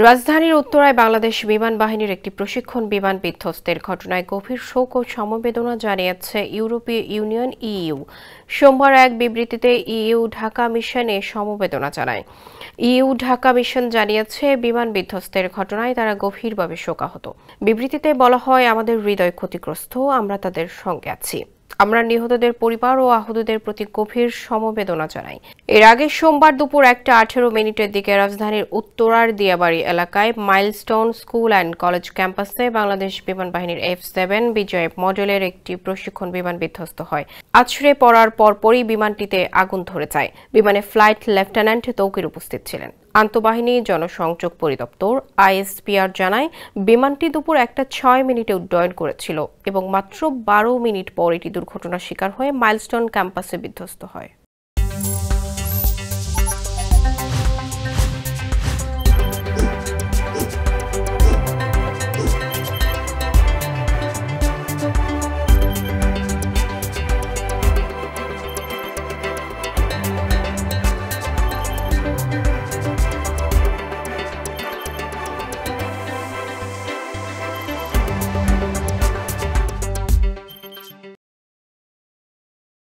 রাজধানীর উত্তরায় বাংলাদেশ বিমান বাহিনীর একটি প্রশিক্ষণ বিমান বিধ্বস্তের ঘটনায় গভীর শোক ও সমবেদনা জানিয়েছে ইউরোপীয় ইউনিয়ন ইইউ। সোমবার এক বিবৃতিতে ইইউ ঢাকা মিশনে সমবেদনা জানায়। ইইউ ঢাকা মিশন জানিয়েছে, বিমান বিধ্বস্তের ঘটনায় তারা গভীরভাবে শোকাহত। বিবৃতিতে বলা হয়, আমাদের হৃদয় ক্ষতিগ্রস্ত, আমরা তাদের সঙ্গে আছি। আমরা নিহতদের পরিবার ও আহতদের প্রতি গভীর সমবেদনা জানাই। এর আগে সোমবার দুপুর 1:18 দিকে রাজধানীর উত্তরার দিয়াবাড়ি এলাকায় মাইলস্টোন স্কুল অ্যান্ড কলেজ ক্যাম্পাসে বাংলাদেশ বিমান বাহিনীর F-7 বিজয় মডেলের একটি প্রশিক্ষণ বিমান বিধ্বস্ত হয়। আছড়ে পড়ার পরপরই বিমানটিতে আগুন ধরে যায়। বিমানে ফ্লাইট লেফটেন্যান্ট তৌকির উপস্থিত ছিলেন। আন্তঃবাহিনী জনসংযোগ পরিদপ্তর ISPR জানায়, বিমানটি দুপুর 1:06 উড্ডয়ন করেছিল এবং মাত্র 12 মিনিট পর এটি দুর্ঘটনার শিকার হয়ে মাইলস্টোন ক্যাম্পাসে বিধ্বস্ত হয়।